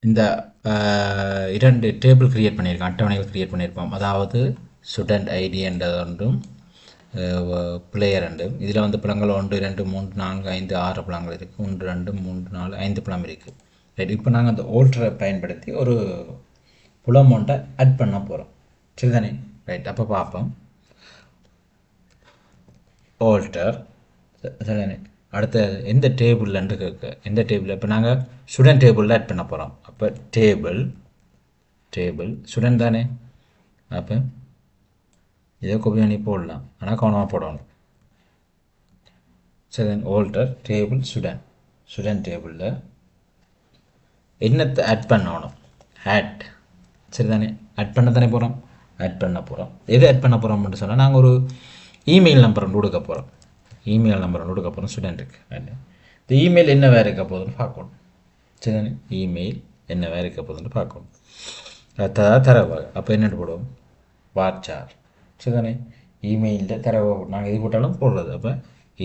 இந்த இரண்டு table create பண்ணியிருக்கோம், அட்டவணைகள் கிரியேட் பண்ணியிருப்போம். அதாவது ஸ்டூடெண்ட் ஐடி என்றது ஒன்றும் பிளேயர் ரெண்டு. இதில் வந்து பழங்கள் 1 2 3 4 5 6 பழங்கள் இருக்குது. 1 2 3 4 5 பழம் இருக்குது. ரைட், இப்போ நாங்கள் அந்த ஓல்டரை பயன்படுத்தி ஒரு புலம் ஒன்றை ஆட் பண்ண போகிறோம். சரிதானே? ரைட், அப்போ பார்ப்போம். ஓல்டர் சரிதானே? அடுத்த எந்த டேபிள்லன்னு கேட்க, எந்த டேபிள் இப்போ நாங்கள் ஸ்டூடெண்ட் டேபிளில் ஆட் பண்ண போகிறோம். அப்போ டேபிள் ஸ்டூடெண்ட் தானே? அப்போ இதை காப்பி பண்ணி போடலாம், ஆனால் கவனமாக போடணும். சரி, ஓல்டர் டேபிள் ஸ்டூடெண்ட் டேபிளில் என்னத்தை ஆட் பண்ணணும்? ஆட் சரிதானே? ஆட் பண்ண தானே போகிறோம். ஆட் பண்ண போகிறோம். எது ஆட் பண்ண போகிறோம்னு சொன்னால் நாங்கள் ஒரு இமெயில் நம்பர் ஒன்று கொடுக்க போகிறோம். இமெயில் நம்பர் ஒன்று கொடுக்க போகிறோம் ஸ்டூடெண்ட்டுக்கு. இந்த இமெயில் என்ன வேறு இருக்க போகுதுன்னு பார்க்கணும். சரிதானே? இமெயில் என்ன வேறு இருக்க போகுதுன்னு பார்க்கணும். தரவு அப்போ என்னென்னு போடுவோம்? வாட்சார். சரிதானே? இமெயிலில் தரவை நாங்கள் இது போட்டாலும் போடுறது. அப்போ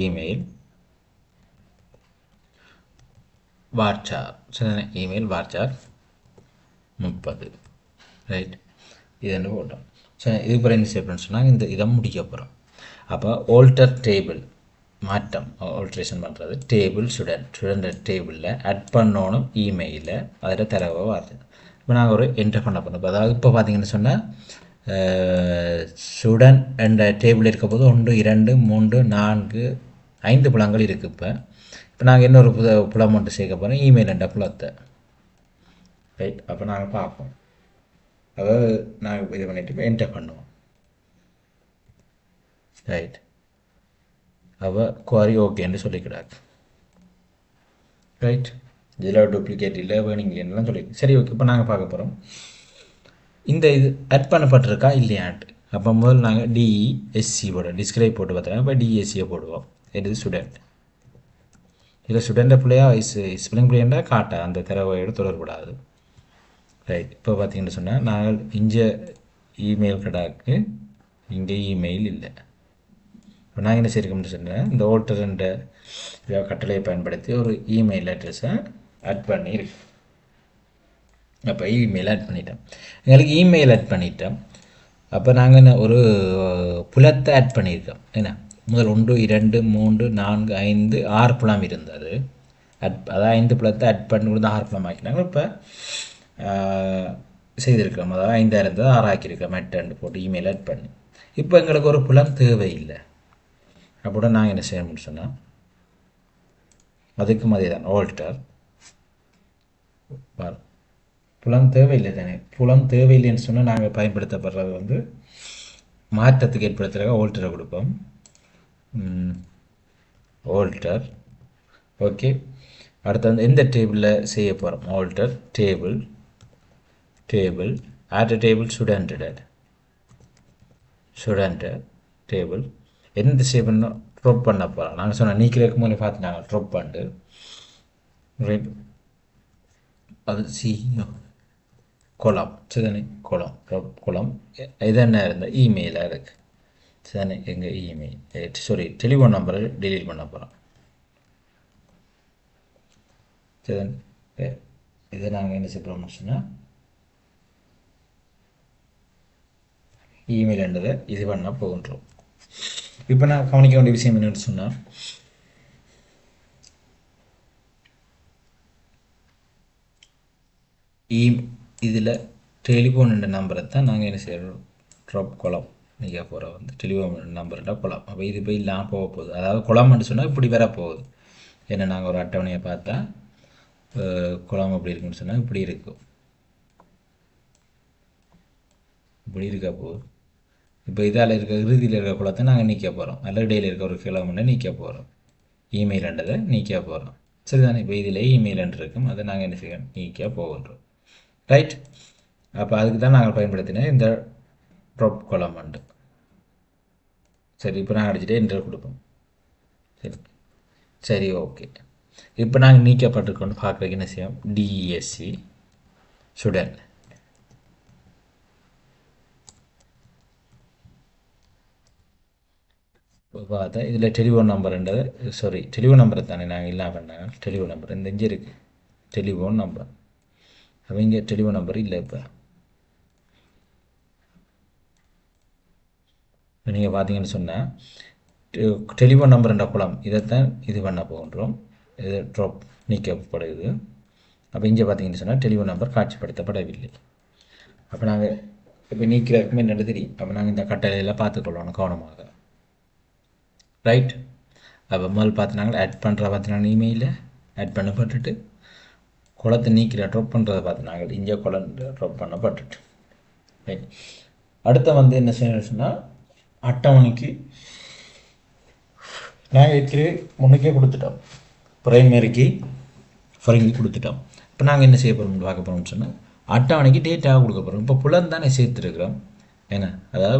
இமெயில் வாட்சார். சரிதானே? இமெயில் வாட்சார் 30. ரைட், இது என்ன போட்டோம். சரி, இதுக்கு பிறகு என்ன செய்யணும்னு சொன்னால் இதை முடிக்க போகிறோம். அப்போ ஓல்டர் டேபிள் மாற்றம், ஆல்ட்ரேஷன் பண்ணுறது. டேபிள் ஸ்டூடெண்ட் டேபிளில் ஆட் பண்ணணும் இமெயிலில், அதில் தரவை வார்த்தை. இப்போ நாங்கள் ஒரு என்டர் பண்ண போகிறோம். அதாவது இப்போ பார்த்தீங்கன்னு சொன்னால் ஸ்டூடெண்ட் என்ற டேபிள் இருக்க போது 1 2 3 4 5 புலங்கள் இருக்குது. இப்போ நாங்கள் இன்னொரு புலம் மட்டும் சேர்க்க போகிறோம், இமெயில் என்ற புலத்தை. ரைட், அப்போ நாங்கள் பார்ப்போம். அதாவது நாங்கள் இது பண்ணிவிட்டு இப்போ என்டர் பண்ணுவோம். ரைட், அவள் குவாரி ஓகேன்னு சொல்லிக்கிறாங்க. ரைட், இதில் டூப்ளிகேட் இல்லை, வேணுங்க என்னெல்லாம் சொல்லி. சரி, ஓகே. இப்போ நாங்கள் பார்க்க போகிறோம் இந்த இது ஆட் பண்ணப்பட்டிருக்கா இல்லையான்ட்டு. அப்போ முதல்ல நாங்கள் டிஇஎஸ்சி போடுவோம், டிஸ்கிரைப் போட்டு பார்த்தோம். இப்போ டிஎஸ்சியை போடுவோம். இது ஸ்டூடெண்ட். இதில் ஸ்டூடெண்ட்டை பிள்ளையா ஸ்பெல்லிங் பிள்ளைண்டா காட்டா அந்த தரவையோடு தொடர்படாது. ரைட், இப்போ பார்த்தீங்கன்னு சொன்னால் நாங்கள் இங்கே இமெயில் கடாக்கு இங்கே இமெயில் இல்லை. இப்போ நாங்கள் என்ன செய்யணும்னு சொன்னால் இந்த ஓல்டர்ன்ற கட்டளையை பயன்படுத்தி ஒரு இமெயில் அட்ரஸை ஆட் பண்ணியிருக்கு. அப்போ இமெயில் ஆட் பண்ணிட்டோம். எங்களுக்கு இமெயில் ஆட் பண்ணிட்டோம். அப்போ நாங்கள் ஒரு புலத்தை ஆட் பண்ணியிருக்கோம். என்ன முதல் 1 2 3 4 5 6 புலம் இருந்தது. அதாவது 5 புலத்தை ஆட் பண்ணி கொடுத்து 6 புலம் ஆக்கினாங்க. இப்போ செய்திருக்கிறோம். அதாவது 5 இருந்தது 6 ஆக்கியிருக்கோம். மெட்டன்னு போட்டு இமெயில் ஆட் பண்ணி. இப்போ எங்களுக்கு ஒரு புலம் தேவையில்லை. அப்போ நாங்கள் என்ன செய்யணும்னு சொன்னால் அதுக்கும் அதே தான் ஓல்டர் புலம் தேவையில்லை தானே. புலம் தேவையில்லைன்னு சொன்னால் நாங்கள் பயன்படுத்தப்படுறது வந்து மாற்றத்துக்கு ஏற்படுத்துகிற ஓல்டரை கொடுப்போம். Alter okay. அடுத்து வந்து எந்த டேபிளில் செய்ய போகிறோம்? Alter table add table student table எந்த டேபிள்னு ட்ராப் பண்ண போகிறோம். நாங்கள் சொன்ன நீக்கிறதுக்கு முன்னே பார்த்து நாங்கள் ட்ராப் பண்ணிட்டு ரைட் அது குளம். சரிதானே? குளம் இது என்ன இருந்தால் இமெயிலாக இருக்குது. சரிதானே? எங்கள் இமெயில் சாரி டெலிஃபோன் நம்பரை டெலீட் பண்ண போகிறோம். சரிதானே? இதை நாங்கள் என்ன செய்யணும்னு சொன்னால் இமெயில் என்றதை இது பண்ண போகின்றோம். இப்போ நான் கவனிக்க வேண்டிய விஷயம் என்னென்னு சொன்னால் இதில் டெலிஃபோன் என்ற நம்பரை தான் நாங்கள் என்ன செய்யறோம்? ட்ராப் குளம் நீக்க போகிறோம் வந்து டெலிஃபோன் நம்பர்கிட்ட குளம். அப்போ இது போய் இல்லாமல் போக போகுது. அதாவது குளம்னு சொன்னால் இப்படி வர போகுது. ஏன்னா நாங்கள் ஒரு அட்டவணையை பார்த்தா குளம் எப்படி இருக்குன்னு சொன்னால் இப்படி இருக்கும். இப்படி இருக்க போகுது. இப்போ இதால் இருக்க இறுதியில் இருக்கிற குளத்தை நாங்கள் நீக்க போகிறோம். அல்ல இடையில் இருக்க ஒரு கிலோமீட்டர் நீக்க போகிறோம். இமெயில்ன்றதை நீக்க போகிறோம். சரிதானே? இப்போ இதில் இமெயில் இருக்கும், அதை நாங்கள் என்ன செய்யணும்? நீக்க போகின்றோம். ரைட், அப்போ அதுக்கு தான் நாங்கள் பயன்படுத்தினேன் இந்த ட்ராப் கொலமெண்ட். சரி, இப்போ நாங்கள் அடிச்சுட்டு என்டர் கொடுப்போம். சரி ஓகே. இப்போ நாங்கள் நீக்கப்பட்டிருக்கோன்னு பார்க்குறதுக்கு என்ன செய்யும்? டிஎஸ்சி ஸ்டூடெண்ட் பார்த்தா இதில் டெலிஃபோன் நம்பர்ன்றது சாரி டெலிஃபோன் நம்பரை தானே நாங்கள் இல்லாமல் பண்ணாங்க. டெலிஃபோன் நம்பர் இந்த இங்கே இருக்குது. டெலிஃபோன் நம்பர் அப்போ இங்கே டெலிஃபோன் நம்பர் இல்லை. இப்போ நீங்கள் பார்த்தீங்கன்னு சொன்னால் டெலிஃபோன் நம்பர்ன்ற குளம் இதைத்தான் இது பண்ண போகின்றோம். இது ட்ராப் நீக்கப்படுது. அப்போ இங்கே பார்த்தீங்கன்னு சொன்னால் டெலிஃபோன் நம்பர் காட்சிப்படுத்தப்படவில்லை. அப்போ நாங்கள் இப்போ நீக்கிறதுக்குமே என்னென்னு தெரியும். அப்போ நாங்கள் இந்த கட்டளையில் பார்த்துக்கொள்ளணும் கவனமாக. ரைட். அப்போ முதல் பார்த்து நாங்கள் ஆட் பண்ணுற பார்த்து இமெயிலில் ஆட் பண்ணப்பட்டுட்டு குளத்தை நீக்கிற ட்ராப் பண்ணுறதை பார்த்து நாங்கள் இங்கே குளம் ட்ராப் பண்ணப்பட்டுட்டு ரைட். அடுத்த வந்து என்ன செய்யணும் சொன்னால் அட்டவணைக்கு நாங்கள் ஏற்கனவே முன்னுக்கே கொடுத்துட்டோம். பிரைமரிக்கு ஃபரிங்கு கொடுத்துட்டோம். இப்போ நாங்கள் என்ன செய்ய போகிறோம்னு பார்க்க போகிறோம்னு சொன்னால் அட்டவணைக்கு டேட்டாக கொடுக்க போகிறோம். இப்போ புலன் தானே சேர்த்துருக்குறோம். ஏன்னா அதாவது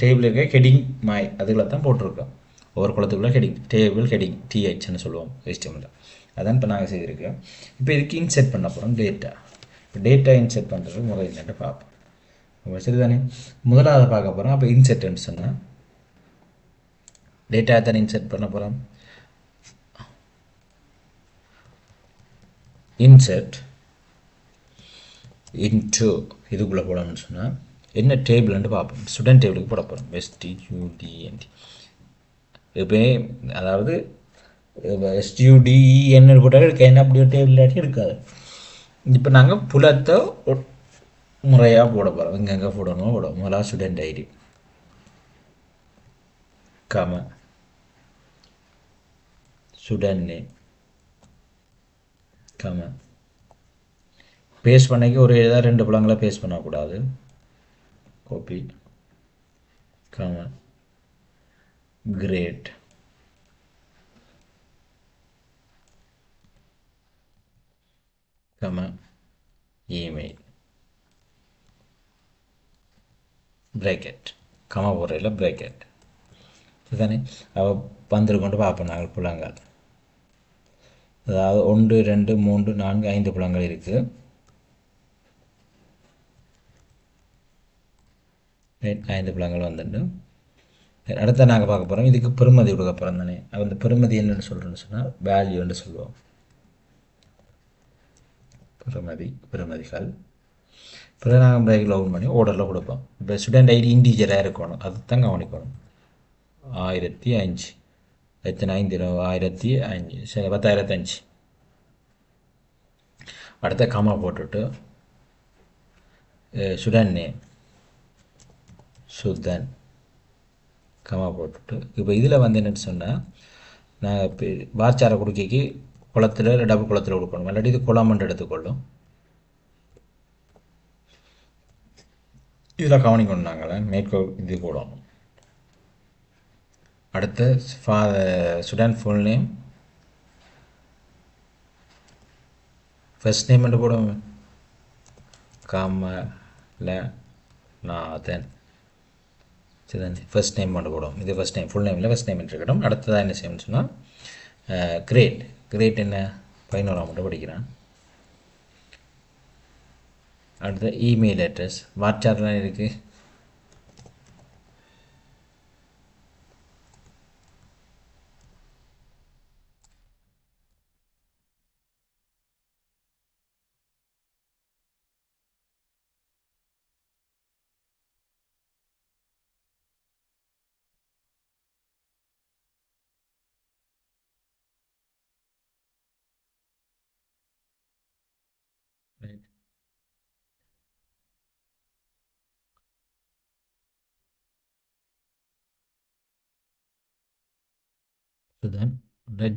டேபிள் இருக்க ஹெடிங் மாய் அதுகளை தான் போட்டிருக்கோம். ஒவ்வொரு குளத்துக்குள்ள ஹெடிங் டேபிள் ஹெடிங் டிஹெச்னு சொல்லுவோம் HTML. அதான் இப்போ நாங்கள் செய்திருக்கோம். இப்போ இதுக்கு இன்செர்ட் பண்ண போகிறோம் டேட்டா. இப்போ டேட்டா இன்செர்ட் பண்ணுறது முதல் என்னென்னு பார்ப்போம். சரிதானே. முதலாவது பார்க்க போகிறோம். அப்போ இன்செர்ட்னு சொன்னால் டேட்டா தானே இன்செர்ட் பண்ண போகிறோம். இன்செர்ட் இன்டூ இதுக்குள்ளே போடணும்னு சொன்னால் என்ன டேபிள்னு பார்ப்போம். ஸ்டூடெண்ட் டேபிளுக்கு போட போகிறோம். STUDENT. இப்போ அதாவது STUDEN போட்டால் இருக்க என்ன அப்படி ஒரு டேபிள் இல்லாட்டி இருக்காது. இப்போ நாங்கள் புலத்தை முறையாக போட போகிறோம். எங்கெங்கே போடணும் போடுவோம். முதல்ல ஸ்டூடெண்ட் ஐடி கம ஸ்டூடெண்ட் நேம் கம பேஸ்ட் பண்ணிக்கு ஒரு ஏதாவது 2 புலங்களை பேஸ்ட் பண்ணக்கூடாது. காப்பி கம கிரேட் கம இமெயில் பிரேக்கெட் கம போடுறையில் பிரேக்கெட். இதுதானே அவள் வந்துருக்கொண்டு பார்ப்போம். நாங்கள் புலங்கள் அதாவது 1 2 3 4 5 புலங்கள் இருக்குது. ஐந்து புலங்கள் வந்துட்டு அடுத்த நாங்கள் பார்க்க போகிறோம். இதுக்கு பெருமதி கொடுக்க போகிறோம் தானே. அந்த பெருமதி என்னென்னு சொல்கிறோன்னு சொன்னால் வேல்யூன்னு சொல்லுவோம். பெருமதிகள் பிறகு நாங்கள் பிரேக் லவுன் பண்ணி ஓர்டரில் கொடுப்போம். இப்போ ஸ்டூடெண்ட் ஐடி இன்டீஜராக இருக்கணும். அது தான் கவனிக்கணும். 1005 எத்தனை 5 1005 சரி 10,005. அடுத்த கமா போட்டுட்டு ஸ்டூடெண்ட் நேம் சுதன் கமா போட்டுட்டு இப்போ இதில் வந்து என்னென்னு சொன்னால் நாங்கள் இப்போ வார்ச்சாரை கொடுக்கைக்கு குளத்தில் இல்லை டபுள் குளத்தில் கொடுக்கணும். இல்லாட்டி இது குளமண்டு எடுத்துக்கொள்ளும். இதில் கவனிக்கணும். நாங்கள் மேற்கோள் இது போடணும். அடுத்து student full name first name என்று போடுவோம். கமலநாதன் சரிதானே. ஃபர்ஸ்ட் நேம் மட்டும் போடுவோம். இது ஃபர்ஸ்ட் நேம் ஃபுல் நேம் இல்லை ஃபர்ஸ்ட் நேம் இருக்கட்டும். அடுத்ததாக என்ன செய்யணும்னு சொன்னால் கிரேட் என்ன 11ஆம் மட்டும் படிக்கிறான். அடுத்த இமெயில் அட்ரஸ் வாட்ஸ்அப்லாம் இருக்குது.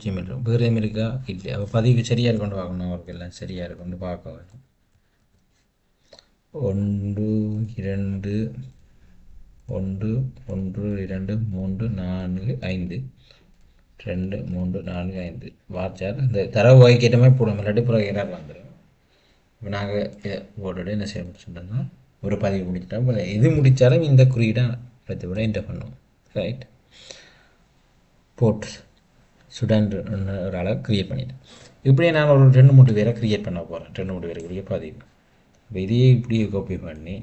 ஜிமெயில் வேறு எதுவும் இருக்கா இல்லை. அப்போ பதிவு சரியாக இருக்கொண்டு பார்க்கணும். அவருக்கு எல்லாம் சரியாக இருக்கொண்டு பார்க்க வேணும். 1 2 1 1 2 3 4 5 2 3 4 5 வாட்சார் இந்த தரவு வகைக்கேற்ற மாதிரி போடுவோம். இல்லாட்டி புறகிறார் வந்துடும். இப்போ நாங்கள் இதை போட்டுட்டு என்ன செய்ய முடிச்சுட்டோம்னா ஒரு பதிவு முடிச்சிட்டோம். இது முடித்தாலும் இந்த குறியீடாக எடுத்து விட என்டர் பண்ணுவோம். ரைட். போட்டு ஸ்டூடெண்ட் ஒரு ஆளை க்ரியேட் பண்ணிட்டேன். இப்படியே நான் ஒரு 2-3 பேரை க்ரியேட் பண்ண போகிறேன். 2-3 பேருக்குரிய பதிவு. இப்போ இதையே இப்படியே காப்பி பண்ணி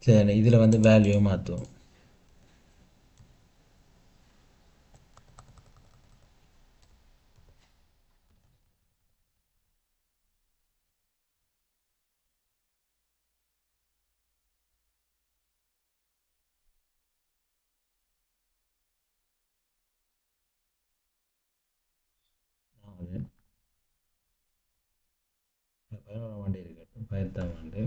சரி இதில் வந்து வேல்யூவை மாற்றுவோம். 11ஆம் ஆண்டு இருக்கட்டும், 10ஆம் ஆண்டு.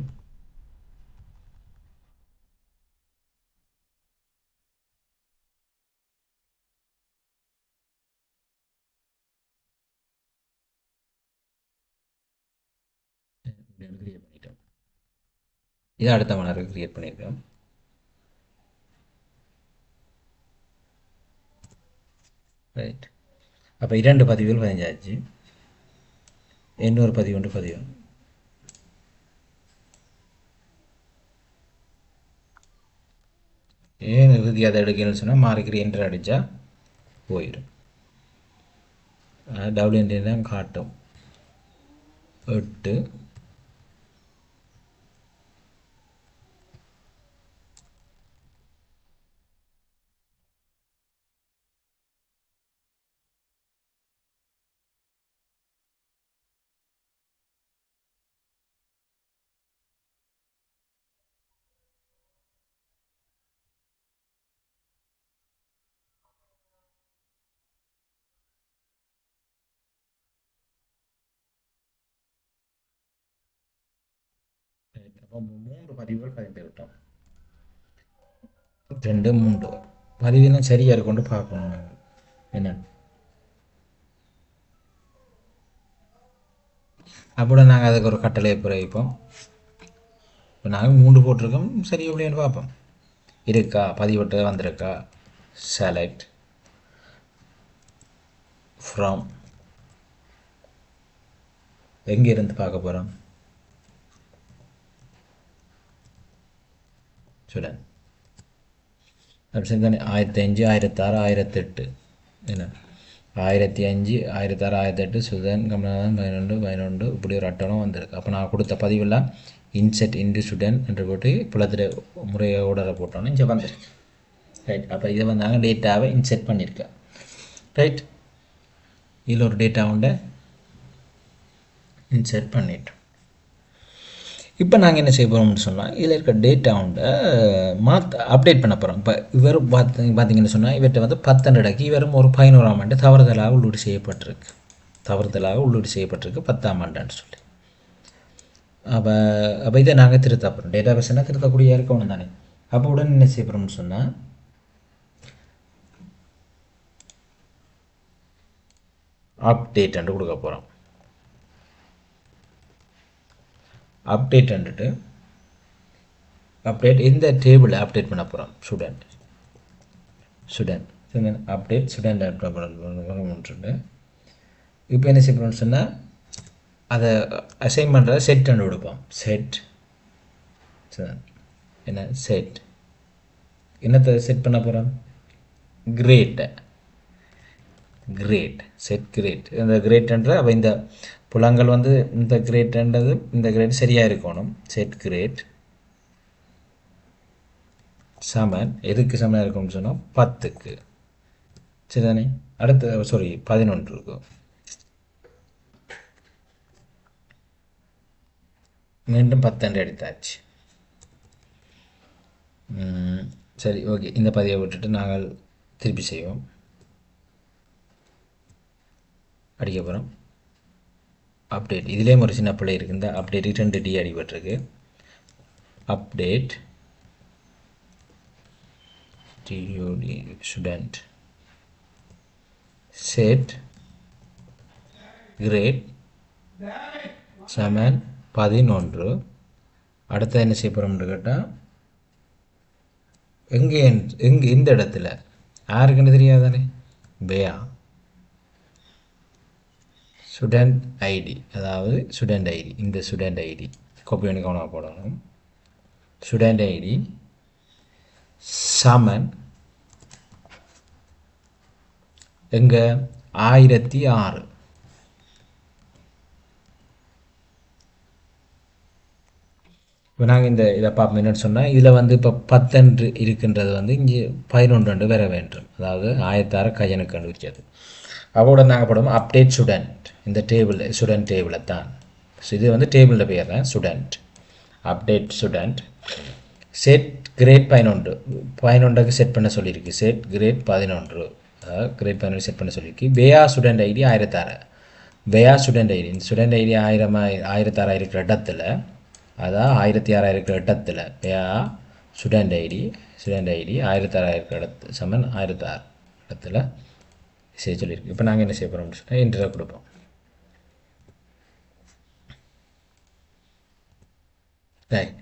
கிரியேட் பண்ணிட்டோம். இதை அடுத்த மணி கிரியேட் பண்ணியிருக்கோம். ரைட். அப்போ 2 பதிவுகள் பதிஞ்சாச்சு. இன்னொரு பதிவு ஒன்று பதிவு. ஏன் இறுதி அதை எடுக்கணும்னு சொன்னால் மாறிக்கிற என்ட்ரு அடித்தா போயிடும். டபிள்யூஎன்டி தான் காட்டும். 8 அப்போ 3 பதிவுகள் பதிந்து விட்டோம். 2 3 பதிவெல்லாம் சரியாக இருக்கொண்டு பார்க்கணும். நாங்கள் என்ன அப்போ நாங்கள் அதுக்கு ஒரு கட்டளை பிறப்பிப்போம். இப்போ நாங்கள் 3 போட்டிருக்கோம், சரி எப்படின்னு பார்ப்போம். இருக்கா பதிவிட்டு வந்திருக்கா. செலக்ட் ஃப்ரம் எங்கேருந்து பார்க்க போகிறோம். சுடன் ஆப்ஷன் தானே 1005 1006 1008 என்ன 1005 1006 1008 சுதன் கமலநாதன் 11 11 இப்படி ஒரு அட்டவணை வந்திருக்கு. அப்போ நான் கொடுத்த பதிவெல்லாம் இன்செட் இன்டு ஸ்டூடெண்ட் என்று போட்டு புலத்தில் முறையை ஓடரை போட்டோன்னு இங்கே வந்துருக்கு. ரைட். அப்போ இதை வந்து நாங்கள் டேட்டாவை இன்செட் பண்ணியிருக்கேன். ரைட். இதில் ஒரு டேட்டா உண்டை இன்செட் பண்ணிட்டோம். இப்போ நாங்கள் என்ன செய்ய போகிறோம்னு சொன்னால் இதில் இருக்க டேட்டா உண்டை அப்டேட் பண்ண போகிறோம். இப்போ இவர் பார்த்தீங்கன்னு சொன்னால் இவர்கிட்ட வந்து 10 அடக்கி இவரும் ஒரு 11ஆம் ஆண்டு தவறுதலாக உள்ளீடு செய்யப்பட்டிருக்கு. 10ஆம் ஆண்டான்னு சொல்லி. அப்போ இதை நாங்கள் திருத்த போகிறோம். டேட்டா பேஸ்னால் திருத்தக்கூடிய இருக்கணும் தானே. அப்போ உடனே என்ன செய்ய போகிறோம்னு சொன்னால் அப்டேட் என்று கொடுக்க போகிறோம். அப்டேட் வந்துட்டு அப்டேட் இந்த டேபிளை அப்டேட் பண்ண போகிறோம். ஸ்டூடெண்ட் அப்டேட் ஸ்டூடெண்ட் பண்ணுறது. இப்போ என்ன செய்ய போகிறோம்னு சொன்னால் அதை அசைன் பண்ணுறத செட் பண்ணி கொடுப்போம். செட் என்ன செட் என்னத்தை செட் பண்ண போகிறோம். Grade set grade. இந்த கிரேட்ன்ற அப்போ இந்த புலங்கள் வந்து இந்த கிரேட்ன்றது இந்த கிரேட் சரியாக இருக்கணும். செட் கிரேட் சமன் எதுக்கு சமனாக இருக்கும்னு சொன்னால் 10க்கு. சரிதானே. அடுத்த 11க்கு. மீண்டும் 10 எடுத்தாச்சு. சரி ஓகே. இந்த பதிவை விட்டுட்டு நாங்கள் திருப்பி செய்வோம். அடிக்க போகிறோம். அப்டேட் இதுலேயும் ஒரு சின்ன பிள்ளை இருக்குது. இந்த அப்டேட் 2 டி அடிபட்டிருக்கு. அப்டேட் டியூடி ஸ்டூடெண்ட் செட் கிரேட் சமன் 11. அடுத்த என்ன செய்ய போகிறோம்னு கேட்டால் எங்கே இந்த இடத்துல யாருக்குன்னு தெரியாதானே. பேயா ஸ்டூடெண்ட் ஐடி, அதாவது ஸ்டூடெண்ட் ஐடி. இந்த ஸ்டூடெண்ட் ஐடி காப்பி பண்ணி கவனம் போடணும். ஸ்டூடெண்ட் ஐடி சமன் எங்கே 1006. இப்போ நாங்கள் இதை பார்ப்போம். என்னென்னு சொன்னால் இதில் வந்து இப்போ 10 இருக்கின்றது வந்து இங்கே 11 வர வேண்டும். அதாவது 1006 கையனுக்கு கண்டுபிடிச்சது. அவரோட நாங்கள் போடுவோம் அப்டேட் ஸ்டூடெண்ட். இந்த டேபிள் ஸ்டூடெண்ட் டேபிளை தான். ஸோ இது வந்து டேபிளில் பேர் தான் student. Update student set grade 11க்கு செட் பண்ண சொல்லியிருக்கு. செட் கிரேட் 11 கிரேட் 11 செட் பண்ண சொல்லியிருக்கு. பேயா ஸ்டூடெண்ட் ஐடி 1006 வேயா ஸ்டூடெண்ட் ஐடி ஸ்டூடெண்ட் ஐடி 1006 இருக்கிற இடத்துல, அதான் 1006 இருக்கிற இடத்துல வேயா ஸ்டூடெண்ட் ஐடி 1006 இருக்கிற இடத்து சமன் 1006 இடத்துல செய்ய சொல்லியிருக்கு. இப்போ நாங்கள் என்ன செய்ய போகிறோம்னு சொன்னால் என்ட்ரை கொடுப்போம். ரைட்.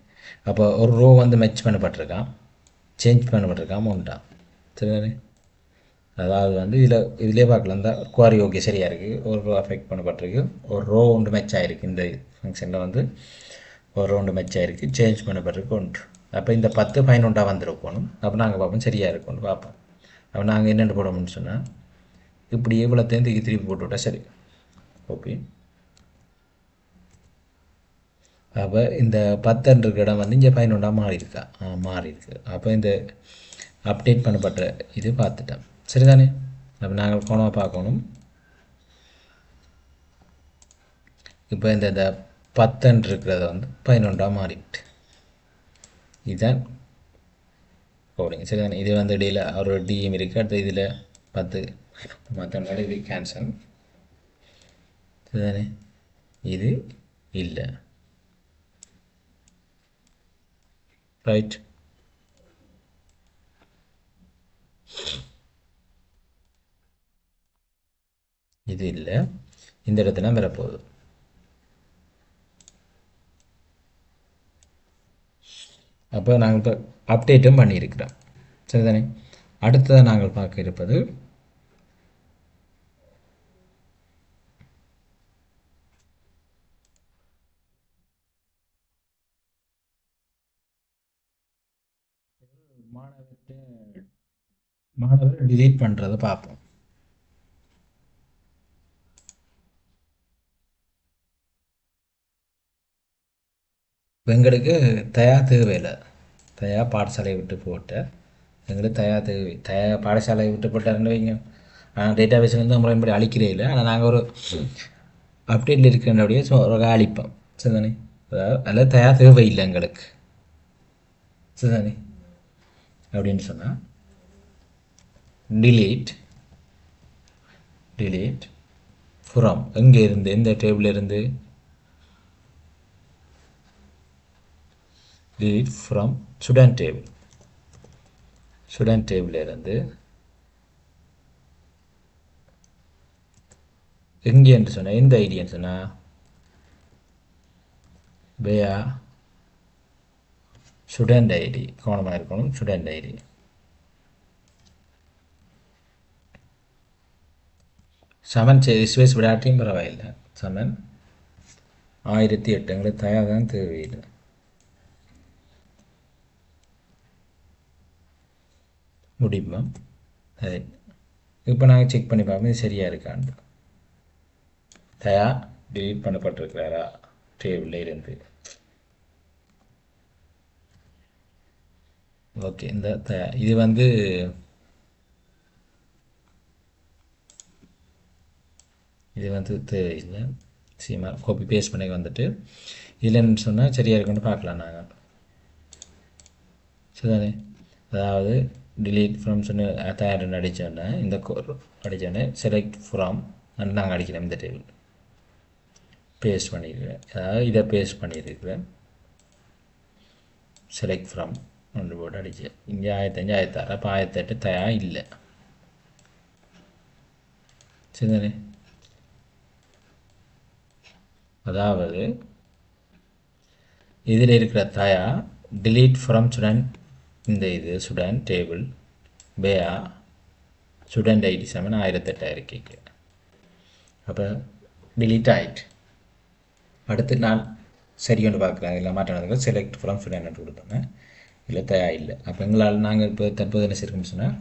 அப்போ ஒரு ரோ வந்து மேட்ச் பண்ணப்பட்டிருக்கான், சேஞ்ச் பண்ணப்பட்டிருக்கான் உண்டான். சரி, அதாவது வந்து இதிலே பார்க்கலாம். இந்த குவாரி ஓகே சரியாக இருக்குது, ஒரு ரோ அஃபெக்ட் பண்ணப்பட்டிருக்கு, ஒரு ரோ ஒன்று மேட்ச் ஆகிருக்கு. இந்த ஃபங்க்ஷனில் வந்து ஒரு ரோ ஒன்று மேட்ச் ஆகிருக்கு, சேஞ்ச் பண்ணப்பட்டிருக்கு ஒன்று. அப்போ இந்த 10 11 வந்திருக்கணும். அப்போ நாங்கள் பார்ப்போம் சரியாக இருக்கும்னு பார்ப்போம். அப்போ நாங்கள் என்னென்னு போடணும்னு சொன்னால் இப்படி இவ்வளோத்தையும் திருப்பி போட்டு விட்டா சரி. ஓகே. அப்போ இந்த 10 இருக்கிற இடம் வந்து இங்கே 11 மாறி இருக்கா, மாறி இருக்கு. அப்போ இந்த அப்டேட் பண்ணப்பட்ட இது பார்த்துட்டேன் சரிதானே. அப்போ நாங்கள் கோணமாக பார்க்கணும். இப்போ இந்த 10 இருக்கிறத வந்து 11 மாறிட்டு இதுதான் கோடிங்க சரிதானே. இது வந்து இடையில் ஒரு டிஎம் இருக்குது, அடுத்து இதில் 10 மற்ற இது கேன்சல் சரிதானே. இது இல்லை ரைட். இது இல்லை, இந்த இடத்துல வரப்போகுது. அப்போ நாங்கள் இப்போ அப்டேட்டும் பண்ணியிருக்கிறோம் சரிதானே. அடுத்ததாக நாங்கள் பார்க்க இருப்பது மாணவர் டிலீட் பண்ணுறதை பார்ப்போம். எங்களுக்கு தேவையில்லை, பாடசாலையை விட்டு போட்ட எங்களுக்கு பாடசாலையை விட்டு போட்டாருன்னு வைங்க. டேட்டா பேஸ் வந்து நம்மளை இப்படி அழிக்கிறே இல்லை, ஆனால் நாங்கள் ஒரு அப்டேட்டில் இருக்கிறபடியே ஒரு அழிப்போம் சரிதானே. அதாவது அதில் தேவை இல்லை எங்களுக்கு சரிதானே. அப்படின்னு சொன்னால் delete from எங்கே இருந்து, எந்த டேபிள் இருந்து, delete from student table இருந்து எங்கே என்று சொன்னால் எந்த ஐடியான்னு சொன்னால் வேயா ஸ்டூடெண்ட் ஐடி, கவனமாக இருக்கணும், ஸ்டூடெண்ட் ஐடி சமன் ஸ்பேஸ் விடாட்டியும் பரவாயில்லை. சமன் 1008 எங்களுக்கு தான் தேவையில்லை. முடியுமா? சரி, இப்போ நாங்கள் செக் பண்ணி பார்ப்போம் இது சரியாக இருக்கான்னு. டிலீட் பண்ணப்பட்டிருக்கிறாரா டேபிளில் இருந்து. ஓகே, இந்த இது வந்து தேவையில்லை. சீமா காப்பி பேஸ்ட் பண்ணி வந்துட்டு இல்லைன்னு சொன்னால் சரியாக இருக்குன்னு பார்க்கலாம் நாங்கள் சரிதானே. அதாவது delete from சொன்ன தயார் அடித்தோன்னே இந்த அடித்தோடனே select from நாங்கள் அடிக்கிறோம். இந்த டேபிள் பேஸ்ட் பண்ணியிருக்கிறேன், அதாவது இதை பேஸ்ட் பண்ணியிருக்கிறேன். select from ஒன்று போட்டு அடித்தேன். இங்கே 1005 1006, அப்போ 1008 தயார் இல்லை சரிதானே. அதாவது இதில் இருக்கிற தயா delete from student, இந்த இது ஸ்டூடெண்ட் டேபிள் வேயா ஸ்டூடெண்ட் ஐடி சமன் 1008 இருக்கீங்க. அப்போ delete ஆகிட்டு அடுத்து நான் சரி ஒன்று பார்க்குறேன். இதில் மாற்றினதுக்கு select from student கொடுத்தோமே, இல்லை தயா இல்லை. அப்போ எங்களால் நாங்கள் இப்போ தற்போது என்ன செய்யணும்னு சொன்னால்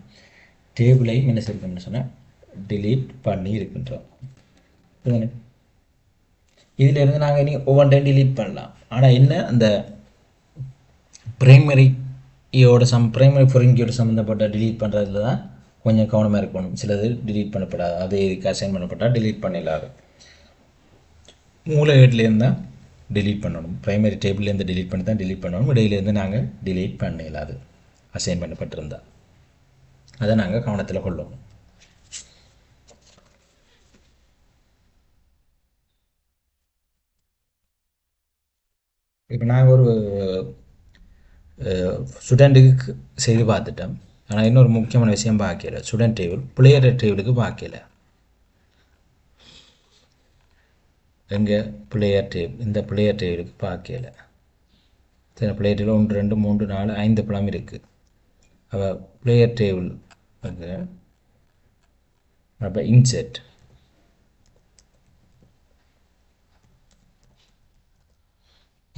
டேபிளையும் என்ன செய்யணும்னு சொன்னால் delete பண்ணி இருக்கின்றோம். இதிலிருந்து நாங்கள் இனி ஒவ்வொன்றையும் delete பண்ணலாம். ஆனால் என்ன, அந்த பிரைமரியோட பிரைமரி பொருங்கியோட சம்மந்தப்பட்ட delete பண்ணுறதுல தான் கொஞ்சம் கவனமாக இருக்கணும். சிலது delete பண்ணப்படாது, அது இதுக்கு அசைன் பண்ணப்பட்டால் delete பண்ணிடலாது. மூலையிலேருந்து தான் delete பண்ணணும், பிரைமரி டேபிள்லேருந்து delete பண்ணி தான் delete பண்ணணும். இடையிலேருந்து நாங்கள் delete பண்ணிடலாது அசைன் பண்ணப்பட்டிருந்தால். அதை நாங்கள் கவனத்தில் கொள்ளணும். இப்போ நாங்கள் ஒரு ஸ்டூடெண்ட்டுக்கு செய்து பார்த்துட்டோம். ஆனால் இன்னொரு முக்கியமான விஷயம் பார்க்கல. ஸ்டூடெண்ட் டேபிள் பிளேயர் டேபிளுக்கு பார்க்கல. எங்கே பிளேயர் டேபிள், இந்த பிளேயர் டேபிளுக்கு பார்க்கல. சரி, பிளேயர் டேபிள் 1 2 3 4 5 பழம் இருக்குது. அப்போ பிளேயர் டேபிள் வந்து அப்போ இன்செட்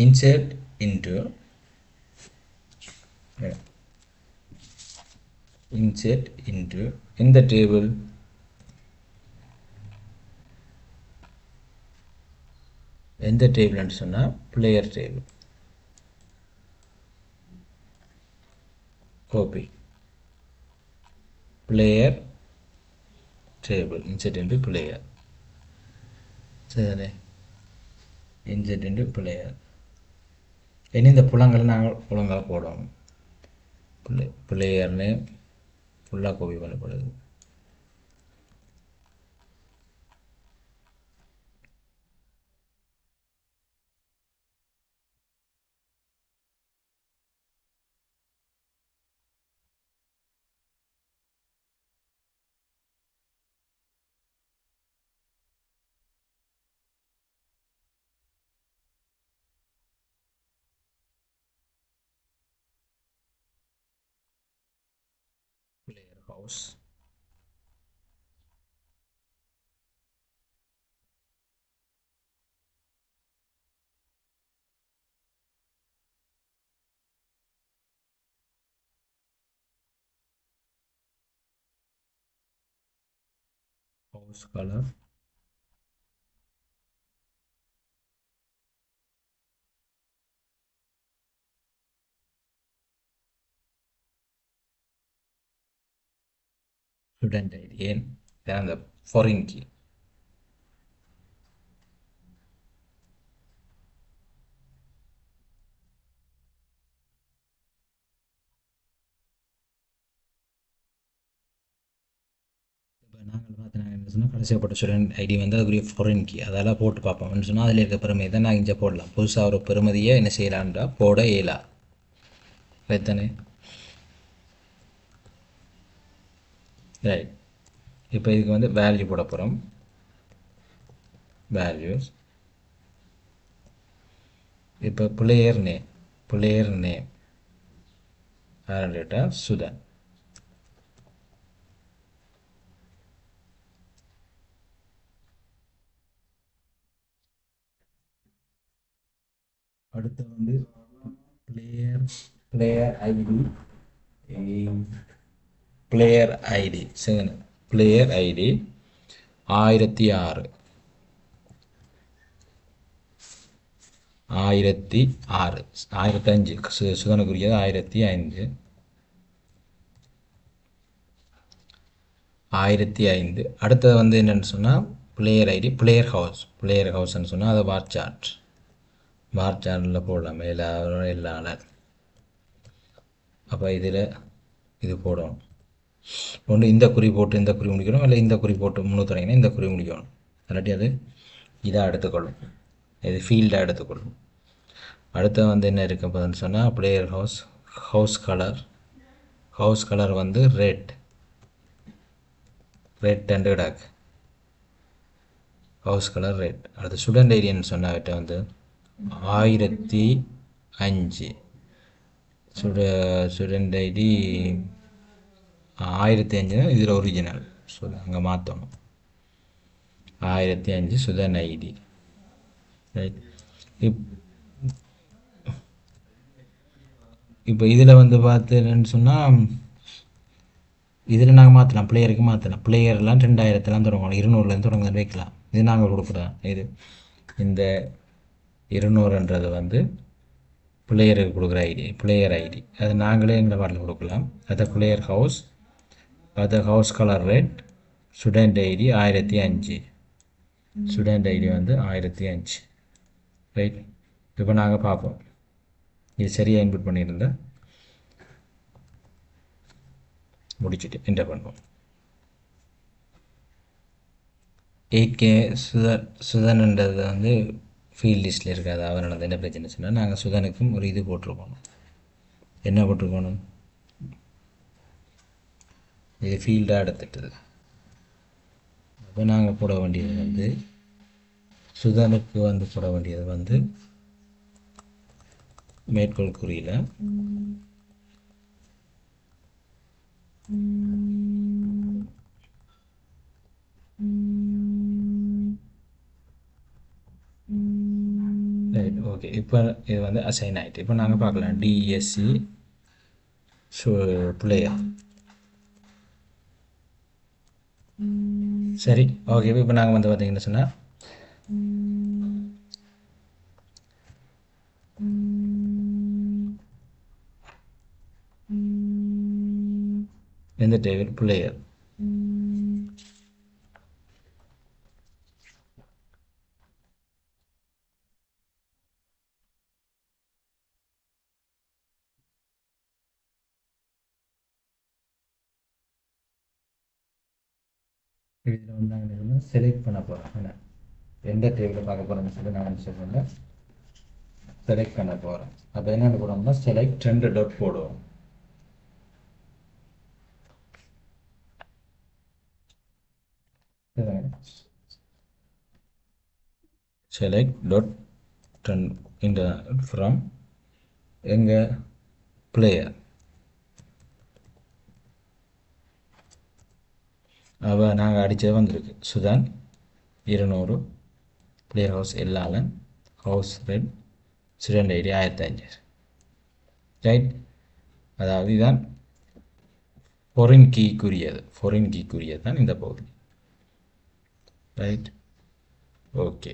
into insert into இந்த டேபிள் எந்த டேபிள்னு சொன்னால் பிளேயர் டேபிள். கோபி player table insert into player. சரி, insert into பிளேயர். இனி இந்த புலங்களை நாங்கள் புலங்களை போடுவோம். பிளேயர்னு ஃபுல்லாக கோபி பண்ணப்படுது. Player house house color student ID ஏன் அந்த foreign key. நாங்கள் பார்த்தீங்கன்னா என்ன சொன்னால் கடைசியப்பட்ட ஸ்டூடெண்ட் ஐடி வந்து அதுக்குரிய ஃபாரின் கீ அதெல்லாம் போட்டு பார்ப்போம்னு சொன்னால் அதில் இருக்க பெருமை தான் நான் இங்கே போடலாம். புதுசாக ஒரு பெருமதியை என்ன செய்யலான்றா போட இயலா. ரைத்தானே? ரைட். இப்போ இதுக்கு வந்து வேல்யூ போட போகிறோம். வேல்யூஸ் இப்போ பிளேயர் நேம் டேட்டா சுதன். அடுத்து வந்து பிளேயர் ஐடி சரி, பிளேயர் ஐடி 1006 1005 சுதனுக்குரியது 1005. அடுத்தது வந்து என்னென்னு சொன்னால் பிளேயர் ஐடி பிளேயர் ஹவுஸ்ன்னு சொன்னால் அதை பார் சார்ட்டில் போடலாம் எல்லா. அப்போ இதில் இது போடணும். ஒன்று இந்த குறி போட்டு இந்த குறி முடிக்கணும், இல்லை இந்த குறி போட்டு முன்னூற்றி இந்த குறி முடிக்கணும். இல்லாட்டி அது இதாக எடுத்துக்கொள்ளும், இது ஃபீல்டாக எடுத்துக்கொள்ளும். அடுத்து வந்து என்ன இருக்குது அப்போன்னு சொன்னால் பிளேயர் ஹவுஸ் கலர் வந்து ரெட் அண்ட் டாக் ஹவுஸ் கலர் ரெட். அடுத்து ஸ்டூடெண்ட் ஐடின்னு சொன்னாவிட்ட வந்து 1005 ஸ்டூடெண்ட் ஐடி 1005 இதில் ஒரிஜினல் அங்கே மாற்றணும். 1005 சுதன் ஐடி. ரைட். இப்போ இதில் வந்து பார்த்தேன்னு சொன்னால் இதில் நாங்கள் மாற்றலாம், பிளேயருக்கு மாற்றலாம். பிளேயர்லாம் 2000 தொடங்கணும், 200 தொடங்க வைக்கலாம். இது நாங்கள் கொடுக்குறோம். இது இந்த 200ன்றது வந்து பிளேயருக்கு கொடுக்குற பிளேயர் ஐடி அது நாங்களே எங்களை பாட்டில் கொடுக்கலாம். அது பிளேயர் ஹவுஸ், அது house colour red, student ID 1005 student ID வந்து 1005. ரைட். இப்போ நாங்கள் பார்ப்போம் இது சரியாக இன்புட் பண்ணியிருந்தேன். முடிச்சுட்டு என்டர் பண்ணுவோம். 8K சுதன்ன்றது வந்து ஃபீல்ட் லிஸ்ட்டில் இருக்காது. அவரானது என்ன பிரச்சனை சொன்னால் நாங்கள் சுதனுக்கும் ஒரு இது போட்டிருக்கணும். என்ன போட்டிருக்கணும்? இது ஃபீல்டாக எடுத்துட்டது. அப்போ நாங்கள் போட வேண்டியது வந்து சுதனுக்கு வந்து போட வேண்டியது வந்து மேற்கோள் குறியில் ரைட். ஓகே, இப்போ இது வந்து அசைன் ஆகிட்டு. இப்போ நாங்கள் பார்க்கலாம் டிஎஸ்சி பிளேயர். சரி, ஓகே. இப்போ நாங்கள் வந்து பார்த்தீங்கன்னு சொன்னால் எந்த டேபிள் பிளேயர் இதில் வந்து நாங்கள் வந்து செலக்ட் பண்ண போகிறோம். என்ன எந்த டேபிளில் பார்க்க போகிறோம்னு சொல்லி நான் வந்து சொல்லுங்கள் செலக்ட் பண்ண போகிறோம். அப்போ என்ன போடுவோம்னா செலக்ட் 2 டாட் போடுவோம். select dot turn in the from எங்க player. அவ நாங்கள் அடித்தது வந்திருக்கு சுதான் 200 பிளேயர் ஹவுஸ் எல்லாலன் house red student ID 1500. Right. அதாவது இதுதான் ஃபாரின் கீக்குரியது தான் இந்த பகுதி. ரைட். ஓகே.